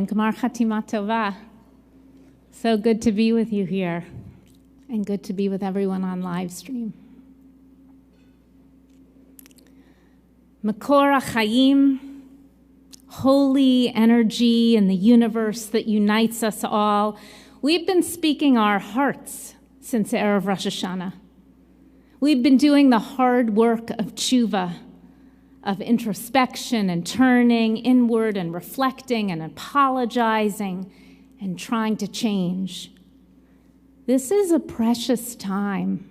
Gmar Chatima Tova. So good to be with you here, and good to be with everyone on live stream. Makor HaChaim, holy energy in the universe that unites us all. We've been speaking our hearts since Erev Rosh Hashanah. We've been doing the hard work of tshuva, of introspection and turning inward and reflecting and apologizing and trying to change. This is a precious time.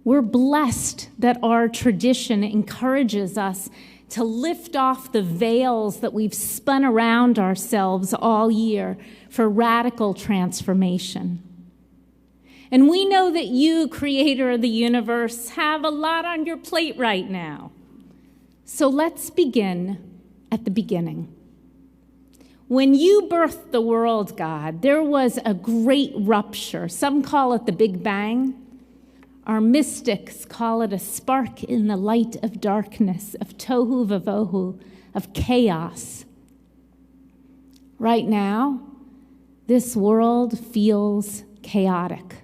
We're blessed that our tradition encourages us to lift off the veils that we've spun around ourselves all year for radical transformation. And we know that you, creator of the universe, have a lot on your plate right now. So let's begin at the beginning. When you birthed the world, God, there was a great rupture. Some call it the Big Bang. Our mystics call it a spark in the light of darkness, of tohu vavohu, of chaos. Right now, this world feels chaotic.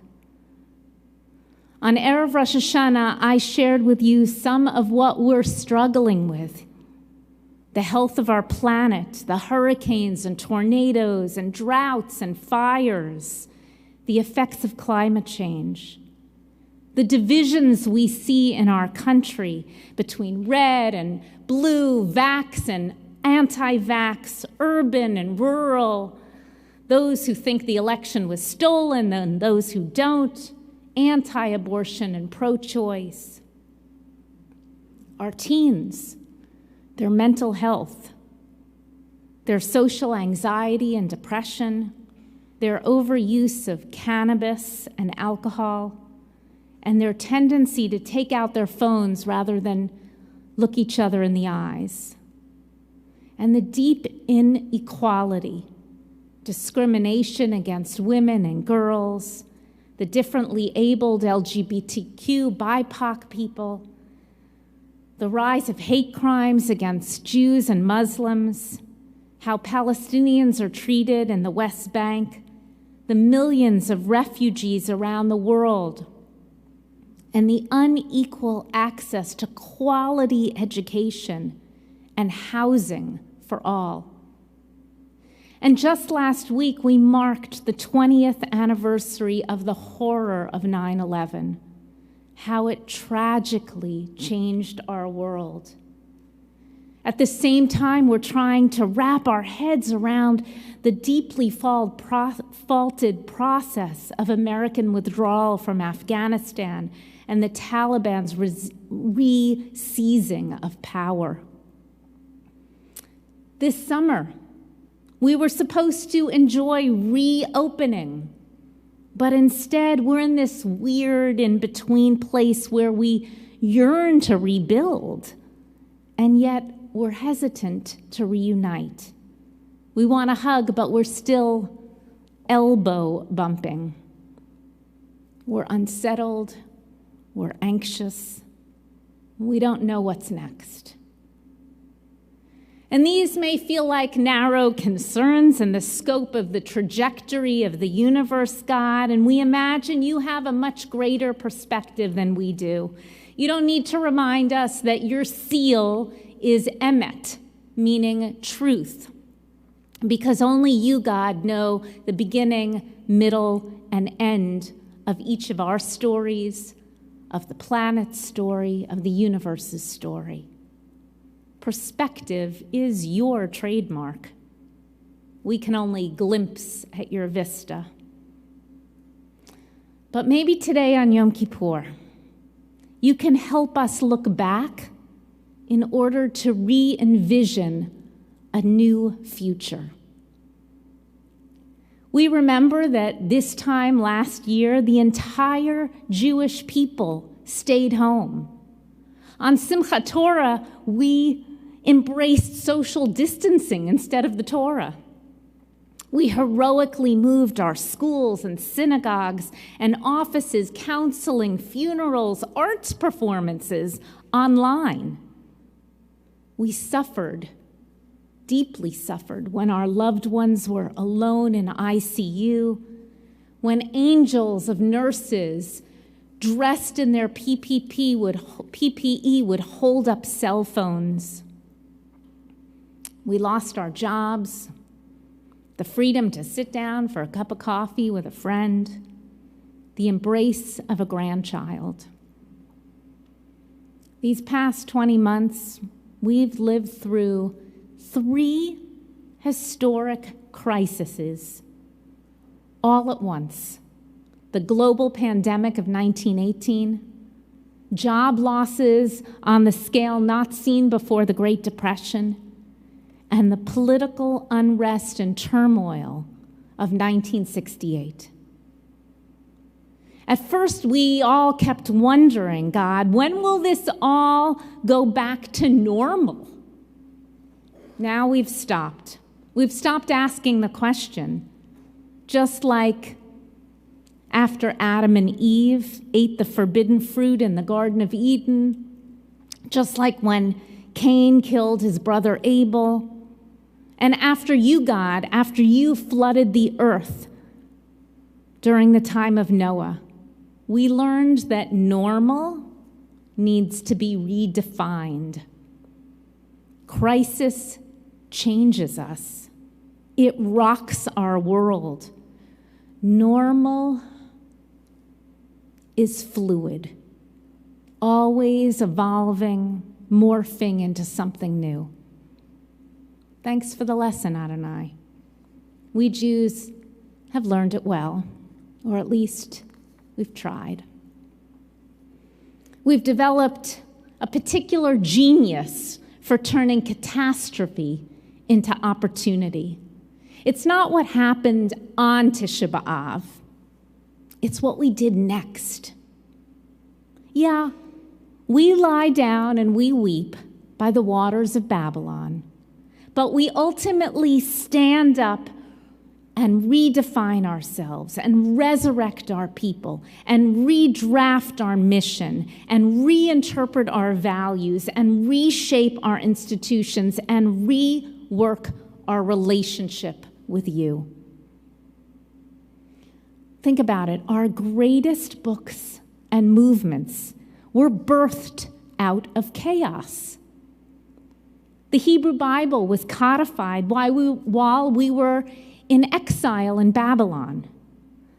On Erev Rosh Hashanah, I shared with you some of what we're struggling with. The health of our planet, the hurricanes and tornadoes and droughts and fires, the effects of climate change, the divisions we see in our country between red and blue, vax and anti-vax, urban and rural, those who think the election was stolen and those who don't, anti-abortion and pro-choice. Our teens, their mental health, their social anxiety and depression, their overuse of cannabis and alcohol, and their tendency to take out their phones rather than look each other in the eyes. And the deep inequality, discrimination against women and girls, the differently abled LGBTQ, BIPOC people, the rise of hate crimes against Jews and Muslims, how Palestinians are treated in the West Bank, the millions of refugees around the world, and the unequal access to quality education and housing for all. And just last week, we marked the 20th anniversary of the horror of 9/11, how it tragically changed our world. At the same time, we're trying to wrap our heads around the deeply faulted process of American withdrawal from Afghanistan and the Taliban's re-seizing of power. This summer, we were supposed to enjoy reopening, but instead we're in this weird in-between place where we yearn to rebuild, and yet we're hesitant to reunite. We want to hug, but we're still elbow bumping. We're unsettled, we're anxious, we don't know what's next. And these may feel like narrow concerns in the scope of the trajectory of the universe, God, and we imagine you have a much greater perspective than we do. You don't need to remind us that your seal is emet, meaning truth, because only you, God, know the beginning, middle, and end of each of our stories, of the planet's story, of the universe's story. Perspective is your trademark. We can only glimpse at your vista. But maybe today on Yom Kippur, you can help us look back in order to re-envision a new future. We remember that this time last year, the entire Jewish people stayed home. On Simchat Torah, we embraced social distancing instead of the Torah. We heroically moved our schools and synagogues and offices, counseling, funerals, arts performances online. We suffered deeply suffered when our loved ones were alone in ICU, when angels of nurses dressed in their PPE would hold up cell phones. We lost our jobs, the freedom to sit down for a cup of coffee with a friend, the embrace of a grandchild. These past 20 months, we've lived through 3 historic crises all at once. The global pandemic of 1918, job losses on the scale not seen before the Great Depression, and the political unrest and turmoil of 1968. At first, we all kept wondering, God, when will this all go back to normal? Now we've stopped. We've stopped asking the question, just like after Adam and Eve ate the forbidden fruit in the Garden of Eden, just like when Cain killed his brother Abel, and after you, God, after you flooded the earth during the time of Noah, we learned that normal needs to be redefined. Crisis changes us. It rocks our world. Normal is fluid, always evolving, morphing into something new. Thanks for the lesson, Adonai. We Jews have learned it well, or at least we've tried. We've developed a particular genius for turning catastrophe into opportunity. It's not what happened on Tisha B'Av. It's what we did next. Yeah, we lie down and we weep by the waters of Babylon, but we ultimately stand up and redefine ourselves and resurrect our people and redraft our mission and reinterpret our values and reshape our institutions and rework our relationship with you. Think about it. Our greatest books and movements were birthed out of chaos. The Hebrew Bible was codified while we were in exile in Babylon.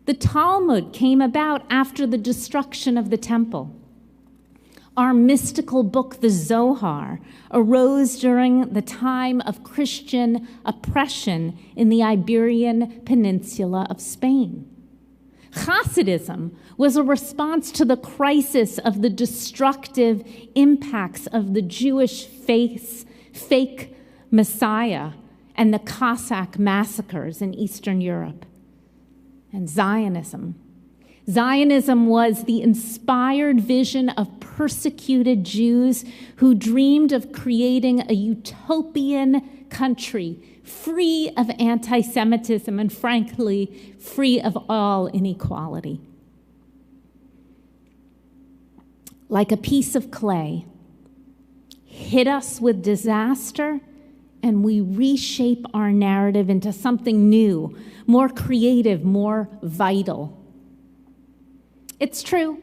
The Talmud came about after the destruction of the temple. Our mystical book, the Zohar, arose during the time of Christian oppression in the Iberian Peninsula of Spain. Hasidism was a response to the crisis of the destructive impacts of the Jewish fake Messiah and the Cossack massacres in Eastern Europe. And Zionism. Zionism was the inspired vision of persecuted Jews who dreamed of creating a utopian country free of anti-Semitism and, frankly, free of all inequality. Like a piece of clay, hit us with disaster, and we reshape our narrative into something new, more creative, more vital. It's true,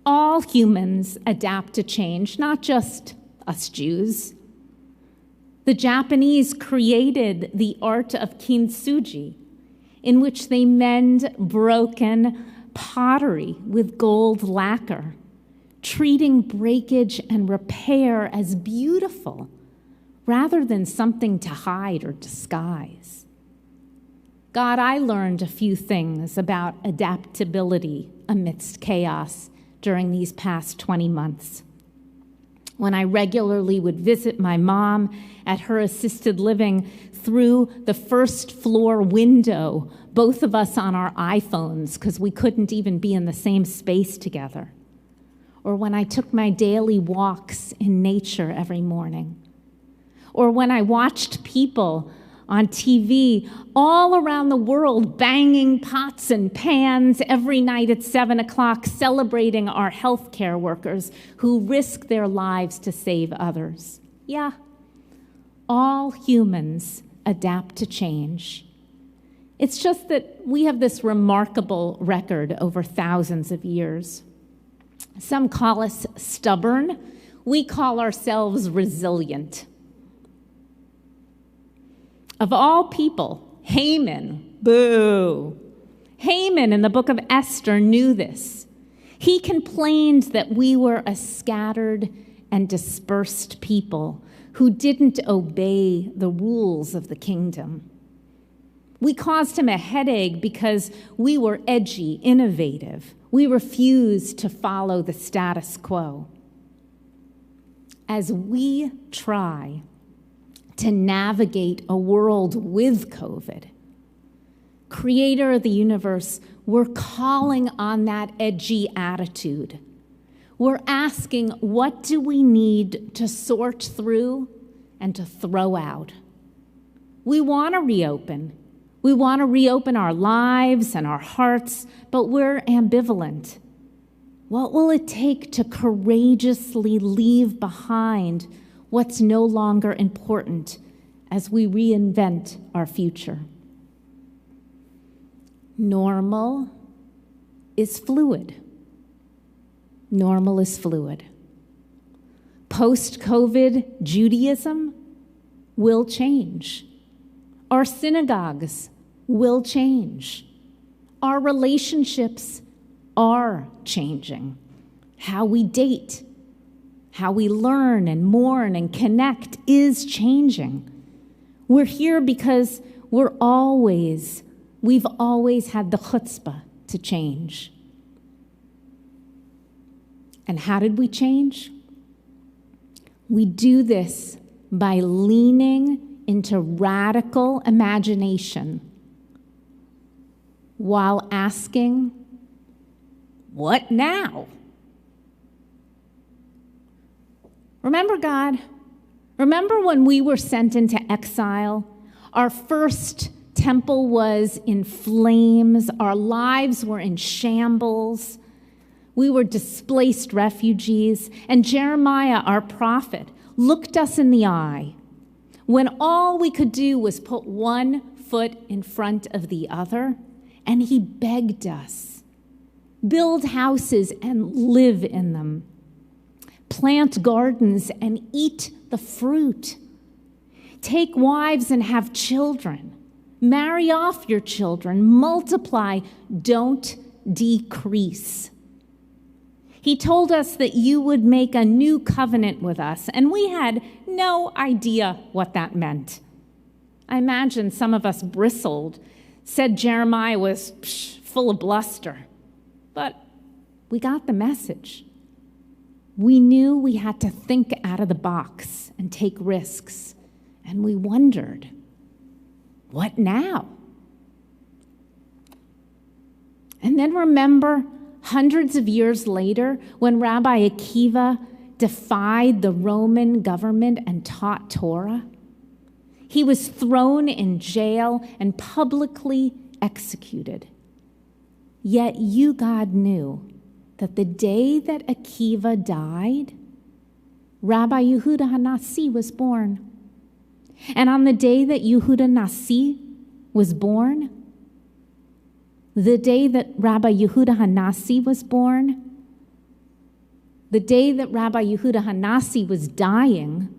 all humans adapt to change, not just us Jews. The Japanese created the art of kintsugi, in which they mend broken pottery with gold lacquer, treating breakage and repair as beautiful rather than something to hide or disguise. God, I learned a few things about adaptability amidst chaos during these past 20 months. When I regularly would visit my mom at her assisted living through the first floor window, both of us on our iPhones because we couldn't even be in the same space together. Or when I took my daily walks in nature every morning. Or when I watched people on TV all around the world banging pots and pans every night at 7 o'clock, celebrating our healthcare workers who risk their lives to save others. Yeah, All humans adapt to change. It's just that we have this remarkable record over thousands of years. Some call us stubborn. We call ourselves resilient. Of all people, Haman, boo. Haman in the book of Esther knew this. He complained that we were a scattered and dispersed people who didn't obey the rules of the kingdom. We caused him a headache because we were edgy, innovative. We refused to follow the status quo. As we try to navigate a world with COVID, Creator of the universe, we're calling on that edgy attitude. We're asking, what do we need to sort through and to throw out? We want to reopen. We want to reopen our lives and our hearts, but we're ambivalent. What will it take to courageously leave behind what's no longer important as we reinvent our future? Normal is fluid. Normal is fluid. Post-COVID Judaism will change. Our synagogues will change. Our relationships are changing. How we date, how we learn and mourn and connect is changing. We're here because we've always had the chutzpah to change. And how did we change? We do this by leaning into radical imagination while asking, what now? Remember, God? Remember when we were sent into exile? Our first temple was in flames. Our lives were in shambles. We were displaced refugees. And Jeremiah, our prophet, looked us in the eye when all we could do was put one foot in front of the other, and he begged us, build houses and live in them, plant gardens and eat the fruit, take wives and have children, marry off your children, multiply, don't decrease. He told us that you would make a new covenant with us, and we had no idea what that meant. I imagine some of us bristled, said Jeremiah was full of bluster, but we got the message. We knew we had to think out of the box and take risks, and we wondered, what now? And then remember, hundreds of years later, when Rabbi Akiva defied the Roman government and taught Torah, he was thrown in jail and publicly executed. Yet you, God, knew that the day that Akiva died, Rabbi Yehuda HaNasi was born. And on the day that Yehuda Nasi was born, the day that Rabbi Yehuda HaNasi was born, the day that Rabbi Yehuda HaNasi was dying,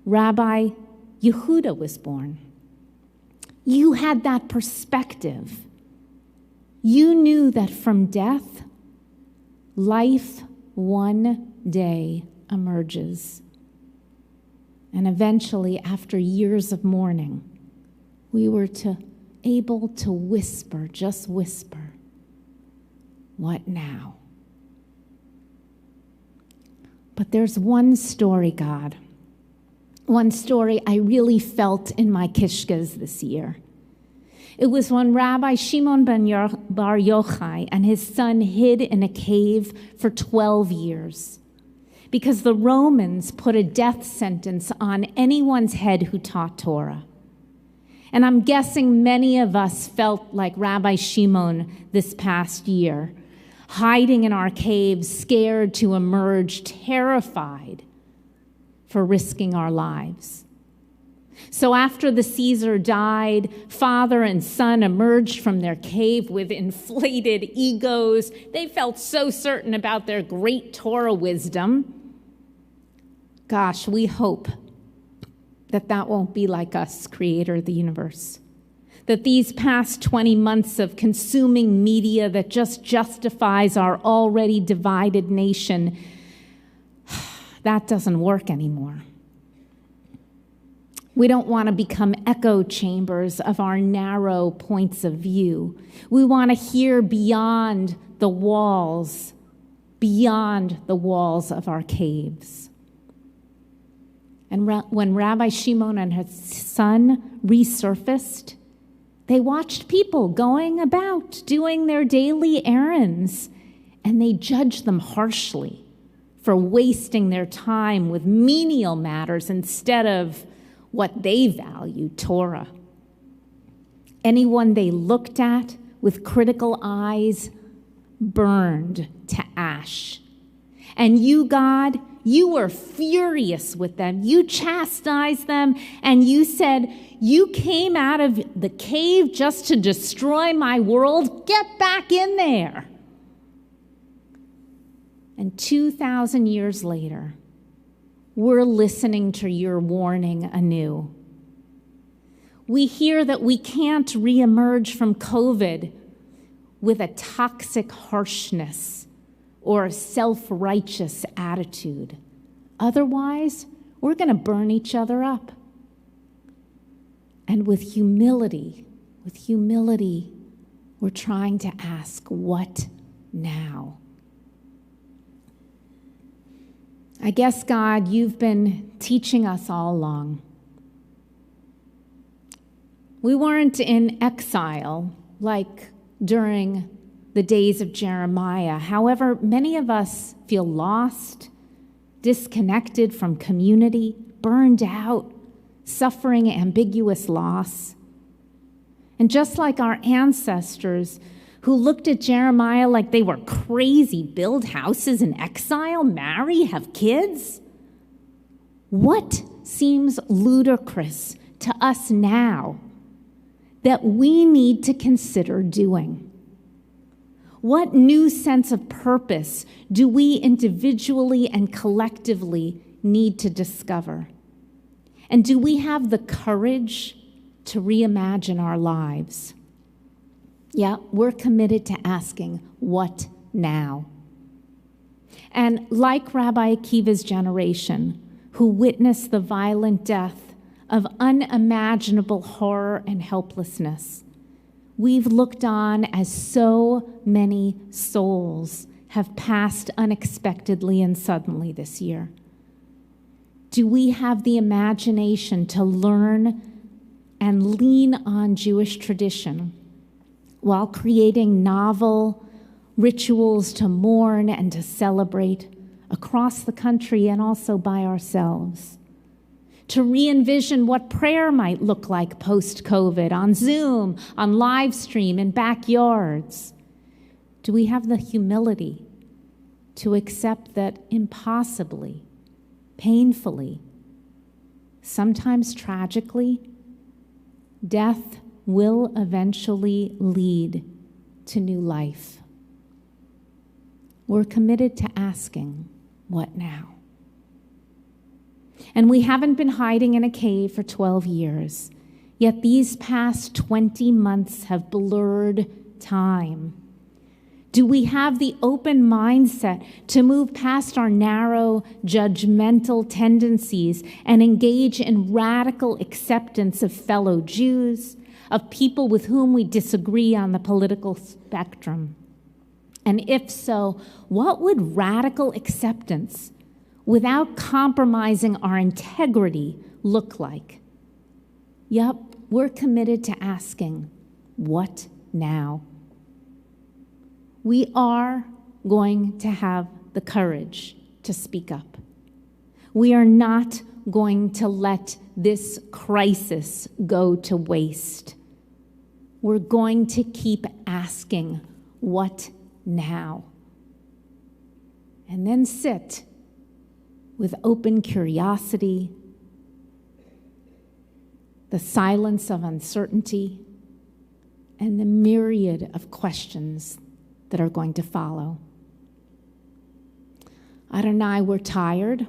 Rabbi Yehuda was born. You had that perspective. You knew that from death, life one day emerges. And eventually, after years of mourning, we were able to whisper, just whisper, what now? But there's one story, God, one story I really felt in my kishkas this year. It was when Rabbi Shimon Bar Yochai and his son hid in a cave for 12 years because the Romans put a death sentence on anyone's head who taught Torah. And I'm guessing many of us felt like Rabbi Shimon this past year, hiding in our caves, scared to emerge, terrified for risking our lives. So after the Caesar died, father and son emerged from their cave with inflated egos. They felt so certain about their great Torah wisdom. Gosh, we hope that that won't be like us, creator of the universe. That these past 20 months of consuming media that just justifies our already divided nation, that doesn't work anymore. We don't want to become echo chambers of our narrow points of view. We want to hear beyond the walls of our caves. And when Rabbi Shimon and his son resurfaced, they watched people going about doing their daily errands, and they judged them harshly for wasting their time with menial matters instead of what they valued, Torah. Anyone they looked at with critical eyes burned to ash. And you, God, you were furious with them. You chastised them, and you said, you came out of the cave just to destroy my world. Get back in there. And 2,000 years later, we're listening to your warning anew. We hear that we can't reemerge from COVID with a toxic harshness or a self-righteous attitude. Otherwise, we're going to burn each other up. And with humility, we're trying to ask, what now? I guess, God, you've been teaching us all along. We weren't in exile like during the days of Jeremiah. However, many of us feel lost, disconnected from community, burned out, suffering ambiguous loss. And just like our ancestors who looked at Jeremiah like they were crazy, build houses in exile, marry, have kids? What seems ludicrous to us now that we need to consider doing? What new sense of purpose do we individually and collectively need to discover? And do we have the courage to reimagine our lives? Yeah, we're committed to asking, what now? And like Rabbi Akiva's generation, who witnessed the violent death of unimaginable horror and helplessness, we've looked on as so many souls have passed unexpectedly and suddenly this year. Do we have the imagination to learn and lean on Jewish tradition while creating novel rituals to mourn and to celebrate across the country and also by ourselves? To re-envision what prayer might look like post-COVID on Zoom, on live stream, in backyards? Do we have the humility to accept that impossibly, painfully, sometimes tragically, death will eventually lead to new life? We're committed to asking, what now? And we haven't been hiding in a cave for 12 years, yet these past 20 months have blurred time. Do we have the open mindset to move past our narrow, judgmental tendencies and engage in radical acceptance of fellow Jews, of people with whom we disagree on the political spectrum? And if so, what would radical acceptance without compromising our integrity look like? Yep, we're committed to asking, what now? We are going to have the courage to speak up. We are not going to let this crisis go to waste. We're going to keep asking, what now? And then sit with open curiosity the silence of uncertainty, and the myriad of questions that are going to follow. Adonai, we're tired.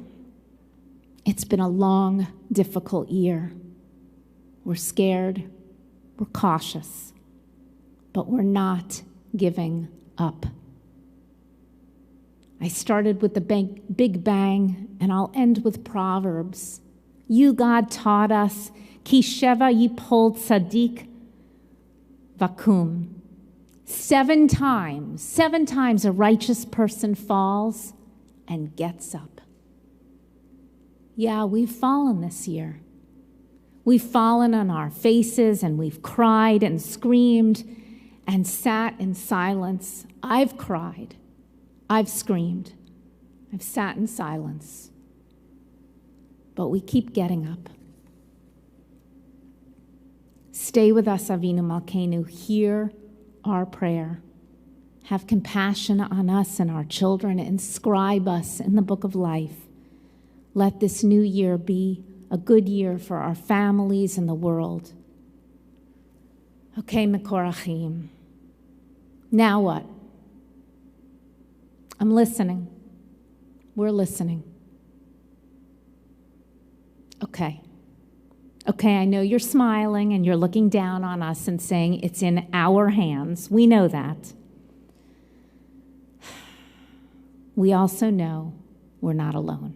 It's been a long, difficult year. We're scared. We're cautious. But we're not giving up. I started with the Big Bang, and I'll end with Proverbs. You, God, taught us, Ki sheva yipol tzadik vakum. 7 times a righteous person falls and gets up. Yeah, we've fallen this year. We've fallen on our faces, and we've cried and screamed and sat in silence. I've cried. I've screamed. I've sat in silence. But we keep getting up. Stay with us, Avinu Malkeinu. Hear our prayer. Have compassion on us and our children. Inscribe us in the book of life. Let this new year be a good year for our families and the world. Okay, Mekorachim. Now what? I'm listening. We're listening. Okay, I know you're smiling and you're looking down on us and saying it's in our hands. We know that. We also know we're not alone.